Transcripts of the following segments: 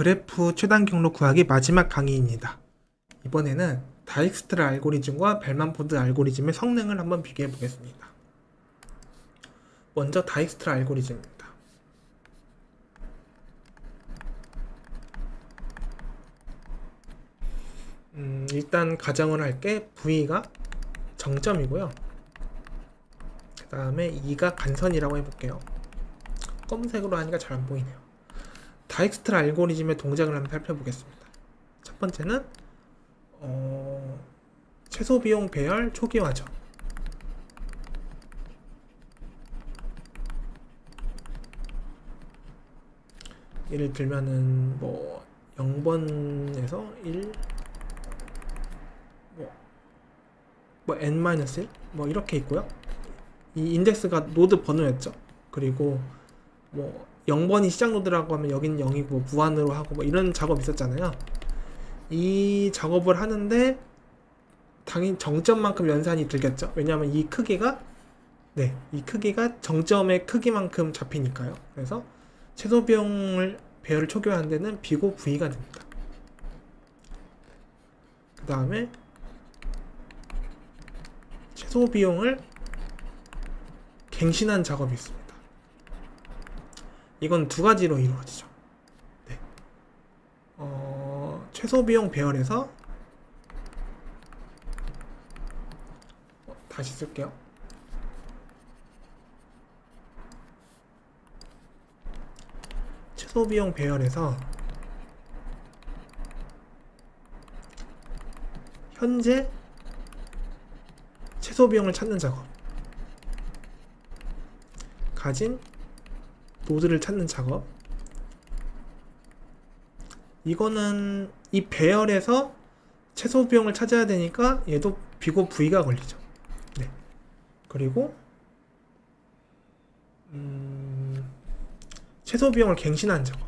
그래프 최단 경로 구하기 마지막 강의입니다. 이번에는 다익스트라 알고리즘과 벨만포드 알고리즘의 성능을 한번 비교해 보겠습니다. 먼저 다익스트라 알고리즘입니다. 일단 가정을 할게 V가 정점이고요. 그 다음에 2가 간선이라고 해볼게요. 검은색으로 하니까 잘 안 보이네요. 다익스트라 알고리즘의 동작을 한번 살펴보겠습니다. 첫 번째는 최소 비용 배열 초기화죠. 예를 들면은 뭐 0번에서 1, 뭐 n-1 뭐 이렇게 있고요. 이 인덱스가 노드 번호였죠. 그리고 뭐 0번이 시작 노드라고 하면 여긴 0이고 뭐 무한으로 하고 뭐 이런 작업 있었잖아요. 이 작업을 하는데 당연히 정점만큼 연산이 들겠죠. 왜냐하면 이 크기가 이 크기가 정점의 크기만큼 잡히니까요. 그래서 최소 비용을 배열을 초기화하는 데는 비고 V가 됩니다. 그 다음에 최소 비용을 갱신한 작업이 있습니다. 이건 두 가지로 이루어지죠. 최소 비용 배열에서 다시 쓸게요. 최소 비용 배열에서 현재 최소 비용을 찾는 작업, 가진 노드를 찾는 작업. 이거는 이 배열에서 최소 비용을 찾아야 되니까 얘도 비고 V가 걸리죠. 그리고 최소 비용을 갱신한 작업.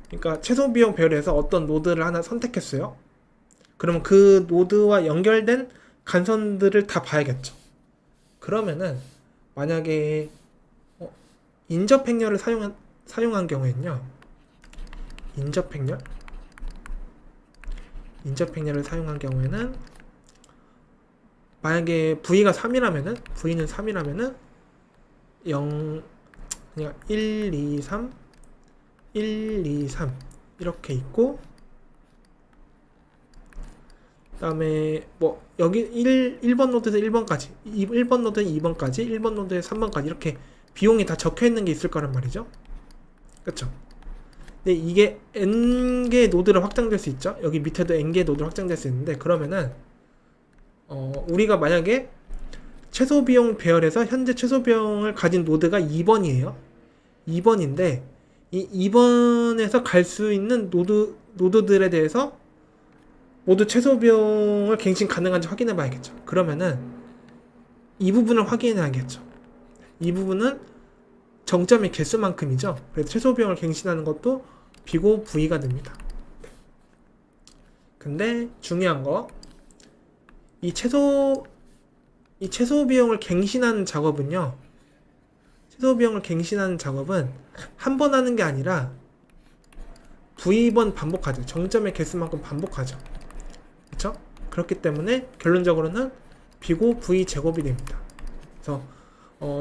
그러니까 최소 비용 배열에서 어떤 노드를 하나 선택했어요. 그러면 그 노드와 연결된 간선들을 다 봐야겠죠. 그러면은 만약에 인접 행렬을 사용한 경우에는요. 인접 행렬을 사용한 경우에는 만약에 V가 3이라면은 V는 3이라면은 0 그냥 1, 2, 3 1, 2, 3 이렇게 있고, 그 다음에 뭐 여기 1번 노드에서 1번까지 1번 노드에 2번까지 1번 노드에 3번까지 이렇게 비용이 다 적혀있는 게 있을 거란 말이죠. 그쵸? 근데 이게 n개의 노드로 확장될 수 있죠. 여기 밑에도 n개의 노드로 확장될 수 있는데, 그러면은 우리가 만약에 최소 비용 배열에서 현재 최소 비용을 가진 노드가 2번이에요. 2번인데 이 2번에서 갈 수 있는 노드들에 대해서 모두 최소 비용을 갱신 가능한지 확인해 봐야겠죠. 그러면은 이 부분을 확인해야겠죠. 이 부분은 정점의 개수만큼이죠. 그래서 최소 비용을 갱신하는 것도 비고 V가 됩니다. 근데 중요한 거, 이 최소 비용을 갱신하는 작업은요. 최소 비용을 갱신하는 작업은 한 번 하는 게 아니라 V번 반복하죠. 정점의 개수만큼 반복하죠. 그렇죠? 그렇기 때문에 결론적으로는 비고 V 제곱이 됩니다. 그래서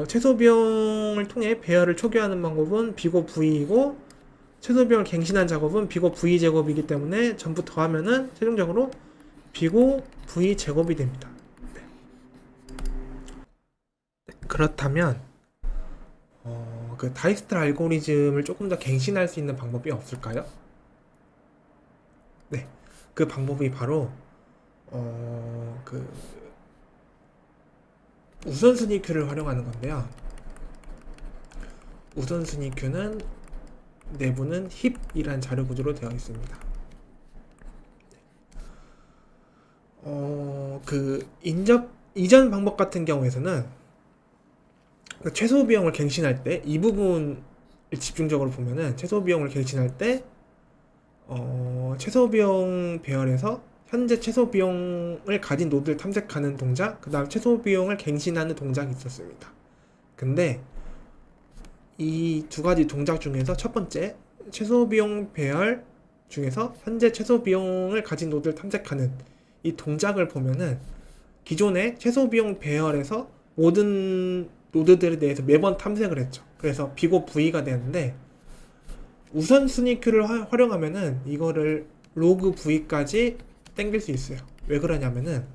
최소 비용을 통해 배열을 초기화하는 방법은 비고 V이고, 최소 비용을 갱신한 작업은 비고 V 제곱이기 때문에 전부 더하면은 최종적으로 비고 V 제곱이 됩니다. 그렇다면 그 다익스트라 알고리즘을 조금 더 갱신할 수 있는 방법이 없을까요? 그 방법이 바로 그 우선순위 큐를 활용하는 건데요. 우선순위 큐는 내부는 힙이란 자료 구조로 되어 있습니다. 그 이전 방법 같은 경우에서는 그 최소 비용을 갱신할 때 이 부분을 집중적으로 보면은 최소 비용을 갱신할 때 최소 비용 배열에서 현재 최소 비용을 가진 노드를 탐색하는 동작, 그 다음 최소 비용을 갱신하는 동작이 있었습니다. 근데 이 두 가지 동작 중에서 첫 번째 최소 비용 배열 중에서 현재 최소 비용을 가진 노드를 탐색하는 이 동작을 보면은 기존의 최소 비용 배열에서 모든 노드들에 대해서 매번 탐색을 했죠. 그래서 비곱 V가 되는데 우선순위 큐를 활용하면은 이거를 로그 V까지 땡길 수 있어요. 왜 그러냐면은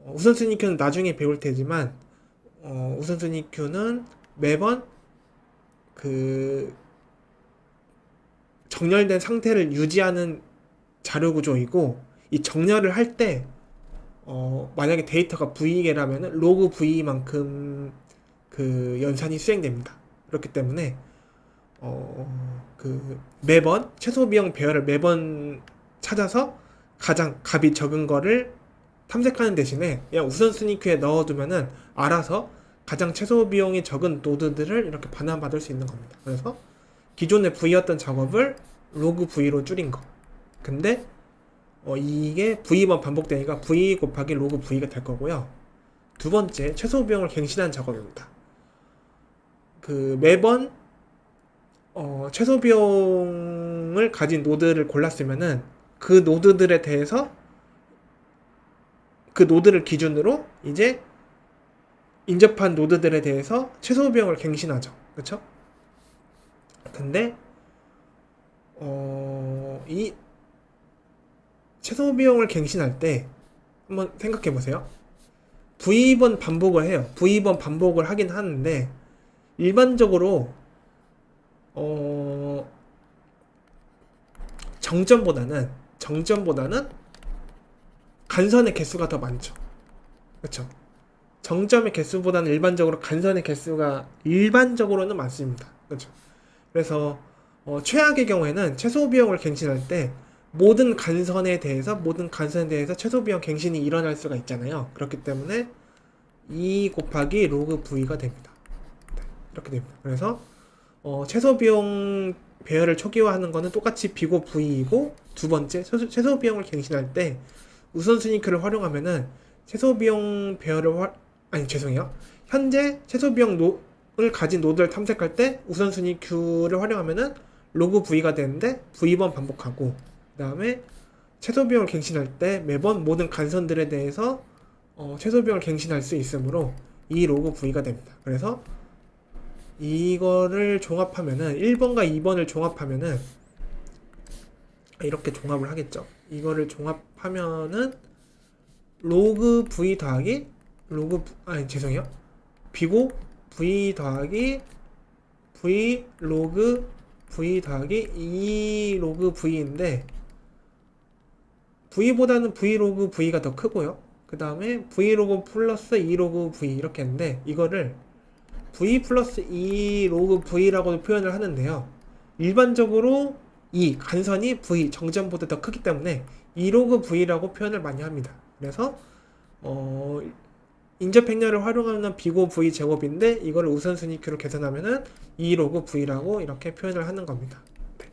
우선순위 큐는 나중에 배울 테지만 우선순위 큐는 매번 그 정렬된 상태를 유지하는 자료 구조이고 이 정렬을 할 때 만약에 데이터가 V개라면 로그 V만큼 그 연산이 수행됩니다. 그렇기 때문에 그 매번 최소 비용 배열을 매번 찾아서 가장 값이 적은 거를 탐색하는 대신에 그냥 우선순위 큐에 넣어두면은 알아서 가장 최소 비용이 적은 노드들을 이렇게 반환받을 수 있는 겁니다. 그래서 기존에 V였던 작업을 로그 V로 줄인 거. 근데 이게 V만 반복되니까 V 곱하기 로그 V가 될 거고요. 두 번째, 최소 비용을 갱신한 작업입니다. 그 매번 최소 비용을 가진 노드를 골랐으면은 그 노드들에 대해서 그 노드를 기준으로 이제 인접한 노드들에 대해서 최소 비용을 갱신하죠. 그렇죠? 근데 이 최소 비용을 갱신할 때 한번 생각해 보세요. V번 반복을 해요. V번 반복을 하긴 하는데 일반적으로 정점보다는 간선의 개수가 더 많죠. 그렇죠? 정점의 개수보다는 일반적으로 간선의 개수가 일반적으로는 많습니다. 그렇죠? 그래서 최악의 경우에는 최소 비용을 갱신할 때 모든 간선에 대해서 최소 비용 갱신이 일어날 수가 있잖아요. 그렇기 때문에 2 곱하기 로그 V가 됩니다. 네, 이렇게 됩니다. 그래서 최소 비용 배열을 초기화하는 거는 똑같이 비곱 V이고, 두 번째 최소 비용을 갱신할 때 우선순위 큐를 활용하면은 최소 비용 배열을 현재 최소 비용을 가진 노드를 탐색할 때 우선순위 큐를 활용하면은 로그 V가 되는데 V번 반복하고, 그 다음에 최소 비용을 갱신할 때 매번 모든 간선들에 대해서 최소 비용을 갱신할 수 있으므로 이 로그 V가 됩니다. 그래서 이거를 종합하면은 1번과 2번을 종합하면은 이렇게 종합을 하겠죠. 이거를 종합하면은 로그 V 더하기 비고 V 더하기 V 로그 V 더하기 2 로그 V인데 V보다는 V 로그 V가 더 크고요. 그 다음에 V 로그 플러스 2 로그 V 이렇게 했는데 이거를 V 플러스 2 로그 V라고도 표현을 하는데요. 일반적으로 이 간선이 V 정점보다 더 크기 때문에 2 로그 V라고 표현을 많이 합니다. 그래서 인접 행렬을 활용하는 비고 V 제곱인데 이거를 우선순위 큐로 계산하면은 2 로그 V라고 이렇게 표현을 하는 겁니다. 네.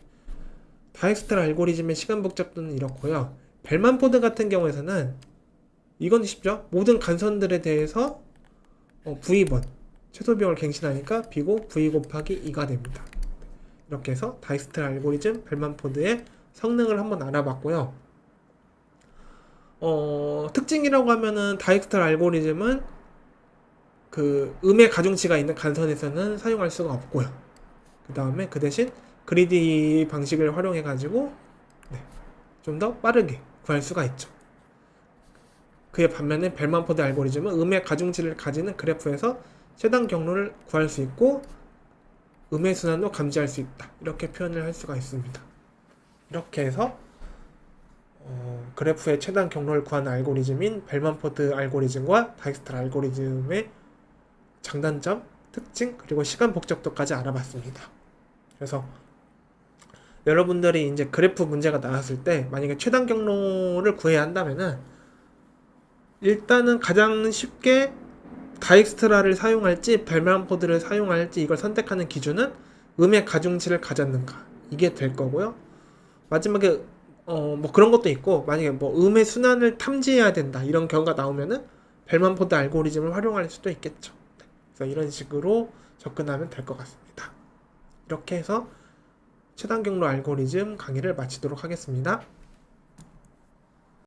다익스트라 알고리즘의 시간 복잡도는 이렇고요. 벨만포드 같은 경우에서는 이건 쉽죠. 모든 간선들에 대해서 V번 최소 비용을 갱신하니까 비고 V 곱하기 2가 됩니다. 이렇게 해서 다익스트라 알고리즘 벨만포드의 성능을 한번 알아봤고요. 특징이라고 하면은 다익스트라 알고리즘은 그 음의 가중치가 있는 간선에서는 사용할 수가 없고요. 그 다음에 그 대신 그리디 방식을 활용해 가지고 좀 더 빠르게 구할 수가 있죠. 그에 반면에 벨만포드 알고리즘은 음의 가중치를 가지는 그래프에서 최단 경로를 구할 수 있고 음의 순환도 감지할 수 있다. 이렇게 표현을 할 수가 있습니다. 이렇게 해서 그래프의 최단 경로를 구하는 알고리즘인 벨만포드 알고리즘과 다익스트라 알고리즘의 장단점, 특징, 그리고 시간 복잡도까지 알아봤습니다. 그래서 여러분들이 이제 그래프 문제가 나왔을 때 만약에 최단 경로를 구해야 한다면은 일단은 가장 쉽게 다익스트라를 사용할지 벨만포드를 사용할지 이걸 선택하는 기준은 음의 가중치를 가졌는가 이게 될 거고요. 마지막에 뭐 그런 것도 있고 만약에 뭐 음의 순환을 탐지해야 된다 이런 경우가 나오면은 벨만포드 알고리즘을 활용할 수도 있겠죠. 그래서 이런 식으로 접근하면 될 것 같습니다. 이렇게 해서 최단 경로 알고리즘 강의를 마치도록 하겠습니다.